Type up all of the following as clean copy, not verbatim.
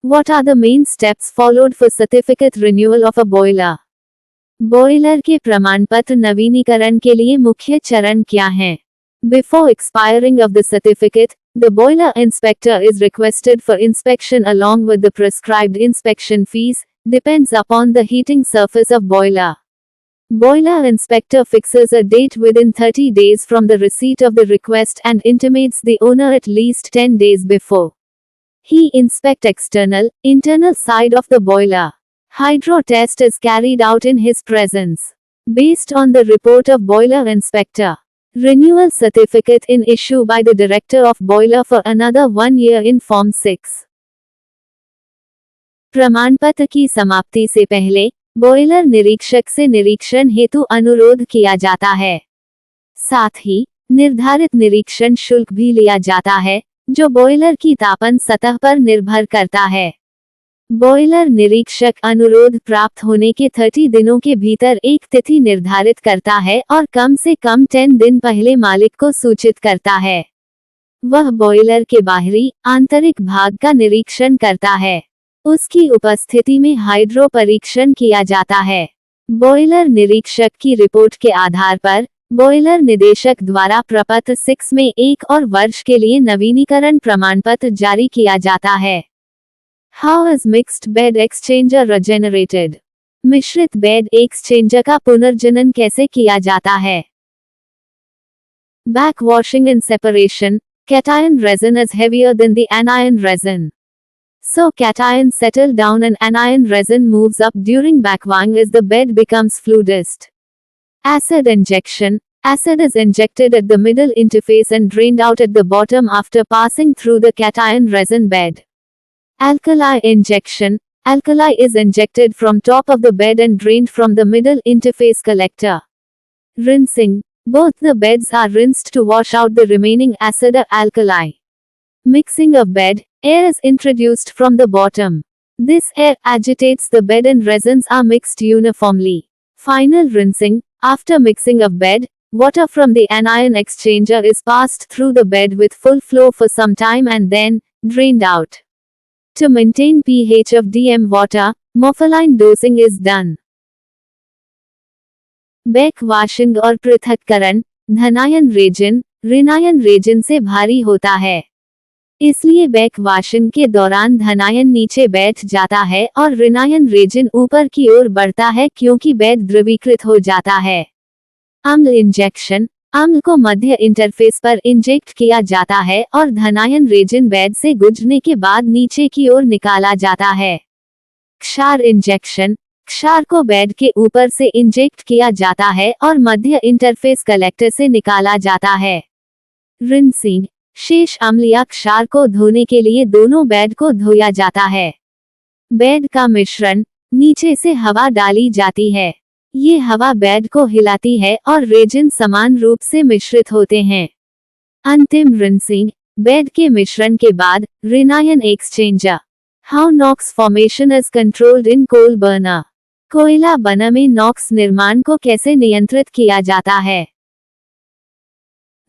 What are the main steps followed for certificate renewal of a boiler? Boiler के प्रमाण पत्र नवीनीकरण के लिए मुख्य चरण क्या हैं? Before expiring of the certificate, the boiler inspector is requested for inspection along with the prescribed inspection fees, depends upon the heating surface of boiler. Boiler inspector fixes a date within 30 days from the receipt of the request and intimates the owner at least 10 days before. He inspects external, internal side of the boiler. Hydro test is carried out in his presence. Based on the report of boiler inspector, renewal certificate in issue by the director of boiler for another 1 year in Form 6. प्रमाणपत्र की समाप्ति से पहले boiler निरीक्षक से निरीक्षण हेतु अनुरोध किया जाता है। साथ ही निर्धारित निरीक्षण शुल्क भी लिया जाता है, जो बॉयलर की तापन सतह पर निर्भर करता है। बॉयलर निरीक्षक अनुरोध प्राप्त होने के 30 दिनों के भीतर एक तिथि निर्धारित करता है और कम से कम 10 दिन पहले मालिक को सूचित करता है। वह बॉयलर के बाहरी, आंतरिक भाग का निरीक्षण करता है। उसकी उपस्थिति में हाइड्रो परीक्षण किया जाता है। बॉयलर निरीक्षक की रिपोर्ट के आधार पर बॉयलर निदेशक द्वारा प्रपत्र 6 में 1 और वर्ष के लिए नवीनीकरण प्रमाणपत्र जारी किया जाता है। How is mixed bed exchanger regenerated? मिश्रित बेड एक्सचेंजर का पुनर्जनन कैसे किया जाता है? Backwashing and separation. Cation resin is heavier than the anion resin. So cations settle down and anion resin moves up during backwashing as the bed becomes fluidist. Acid injection. Acid is injected at the middle interface and drained out at the bottom after passing through the cation resin bed. Alkali injection. Alkali is injected from top of the bed and drained from the middle interface collector. Rinsing. Both the beds are rinsed to wash out the remaining acid or alkali. Mixing of bed. Air is introduced from the bottom. This air agitates the bed and resins are mixed uniformly. Final rinsing. After mixing of bed, water from the anion exchanger is passed through the bed with full flow for some time and then drained out. To maintain pH of DM water, morpholine dosing is done. Back washing और पृथक्करण. धनायन resin ऋणायन resin से भारी होता है, इसलिए back washing के दौरान धनायन नीचे बैठ जाता है और ऋणायन रेजिन ऊपर की ओर बढ़ता है क्योंकि बेड द्रवीकृत हो जाता है। अम्ल इंजेक्शन. अम्ल को मध्य इंटरफेस पर इंजेक्ट किया जाता है और धनायन रेजिन बेड से गुजरने के बाद नीचे की ओर निकाला जाता है। क्षार इंजेक्शन. क्षार को बेड के ऊपर से इंजेक्ट किया जाता है और मध्य इंटरफेस कलेक्टर से निकाला जाता है। रिंसिंग. शेष अम्ल या क्षार को धोने के लिए दोनों बेड को धोया जाता है। बेड का मिश्रण. नीचे से हवा डाली जाती है, ये हवा बेड को हिलाती है और रेजिन समान रूप से मिश्रित होते हैं। अंतिम रिंसिंग. बेड के मिश्रण के बाद ऋणायन exchanger. How NOx formation is controlled in coal burner. कोयला बर्नर में नॉक्स निर्माण को कैसे नियंत्रित किया जाता है?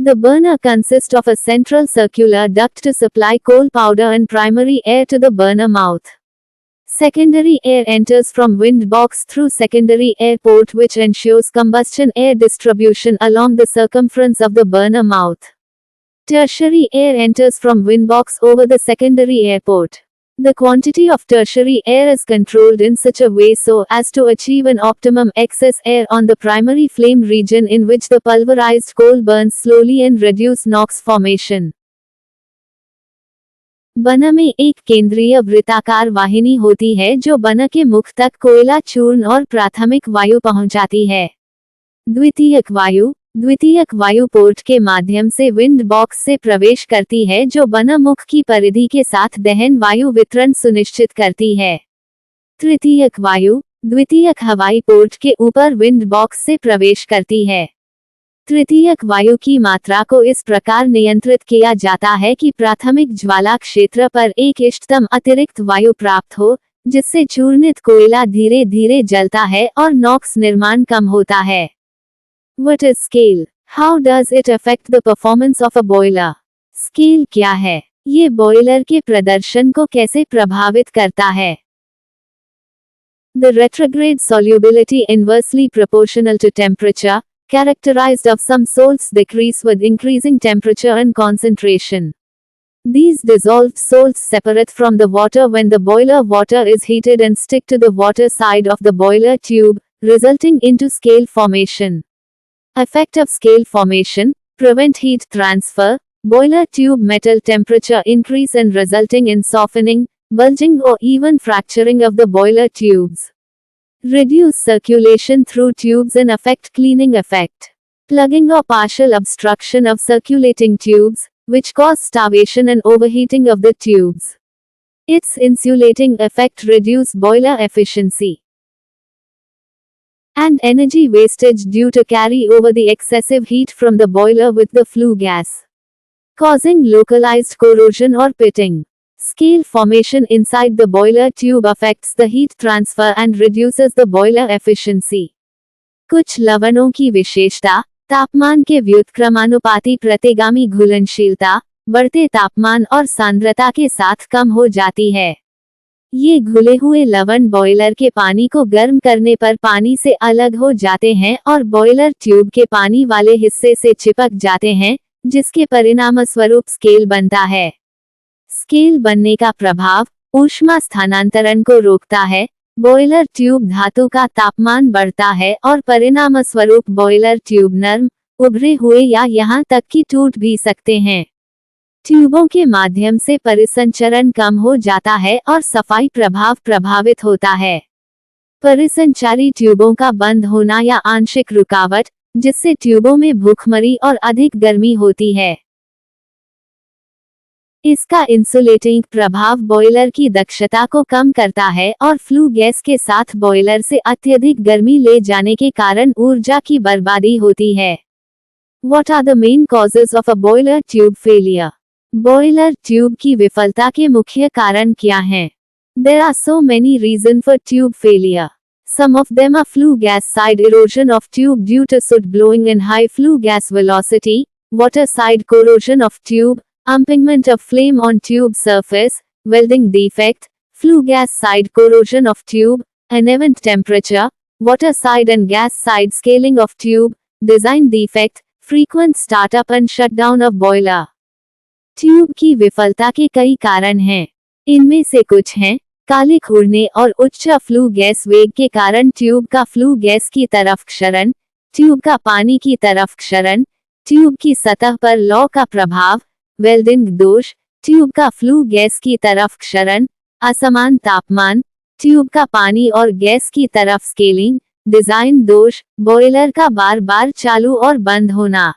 The burner consists of a central circular duct to supply coal powder and primary air to the burner mouth. Secondary air enters from wind box through secondary air port which ensures combustion air distribution along the circumference of the burner mouth. Tertiary air enters from wind box over the secondary air port. The quantity of tertiary air is controlled in such a way so as to achieve an optimum excess air on the primary flame region in which the pulverized coal burns slowly and reduce NOx formation. Burner में एक केंद्रीय वृत्ताकार वाहिनी होती है जो burner के मुख तक कोयला चूर्ण और प्राथमिक वायु पहुंचाती है। द्वितीयक वायु पोर्ट के माध्यम से विंड बॉक्स से प्रवेश करती है जो बर्नर मुख की परिधि के साथ दहन वायु वितरण सुनिश्चित करती है। द्वितीयक हवाई पोर्ट के ऊपर विंड बॉक्स से प्रवेश करती है। तृतीयक वायु की मात्रा को इस प्रकार नियंत्रित किया जाता है कि प्राथमिक ज्वाला क्षेत्र पर एक इष्टतम अतिरिक्त वायु प्राप्त हो, जिससे चूर्णित कोयला धीरे धीरे जलता है और नॉक्स निर्माण कम होता है। What is scale? How does it affect the performance of a boiler? Scale क्या है? ये बॉयलर के प्रदर्शन को कैसे प्रभावित करता है? The retrograde solubility inversely proportional to temperature, characterized of some salts decrease with increasing temperature and concentration. These dissolved salts separate from the water when the boiler water is heated and stick to the water side of the boiler tube, resulting into scale formation. Effect of scale formation: prevent heat transfer, boiler tube metal temperature increase and resulting in softening, bulging or even fracturing of the boiler tubes. Reduce circulation through tubes and affect cleaning effect. Plugging or partial obstruction of circulating tubes, which cause starvation and overheating of the tubes. Its insulating effect reduce boiler efficiency and energy wastage due to carry over the excessive heat from the boiler with the flue gas, causing localized corrosion or pitting. Scale formation inside the boiler tube affects the heat transfer and reduces the boiler efficiency. कुछ लवणों की विशेषता: तापमान के व्युत्क्रमानुपाती प्रतिगामी घुलनशीलता बढ़ते तापमान और सांद्रता के साथ कम हो जाती है। ये घुले हुए लवण बॉयलर के पानी को गर्म करने पर पानी से अलग हो जाते हैं और बॉयलर ट्यूब के पानी वाले हिस्से से चिपक जाते हैं, जिसके परिणामस्वरूप स्केल बनता है। स्केल बनने का प्रभाव: ऊष्मा स्थानांतरण को रोकता है, बॉयलर ट्यूब धातु का तापमान बढ़ता है और परिणामस्वरूप बॉयलर ट्यूब नरम, उभरे हुए या यहाँ तक कि टूट भी सकते हैं। ट्यूबों के माध्यम से परिसंचरण कम हो जाता है और सफाई प्रभाव प्रभावित होता है। परिसंचारी ट्यूबों का बंद होना या आंशिक रुकावट, जिससे ट्यूबों में भूखमरी और अधिक गर्मी होती है। इसका इंसुलेटिंग प्रभाव बॉयलर की दक्षता को कम करता है और फ्लू गैस के साथ बॉयलर से अत्यधिक गर्मी ले जाने के कारण ऊर्जा की बर्बादी होती है। What are the main causes of a boiler tube failure? Boiler tube की विफलता के मुख्य कारण क्या हैं? There are so many reasons for tube failure. Some of them are flue gas side erosion of tube due to soot blowing and high flue gas velocity, water side corrosion of tube, empingment of flame on tube surface, welding defect, flue gas side corrosion of tube, uneven temperature, water side and gas side scaling of tube, design defect, frequent startup and shutdown of boiler. Tube की विफलता के कई कारण हैं। इनमें से कुछ हैं: कालिख उड़ने और उच्च फ्लू गैस वेग के कारण ट्यूब का फ्लू गैस की तरफ क्षरण, ट्यूब का पानी की तरफ क्षरण, ट्यूब की सतह पर लौ का प्रभाव, वेल्डिंग दोष, ट्यूब का फ्लू गैस की तरफ क्षरण, असमान तापमान, ट्यूब का पानी और गैस की तरफ स्केलिंग, डिजाइन दोष, बॉयलर का बार बार चालू और बंद होना।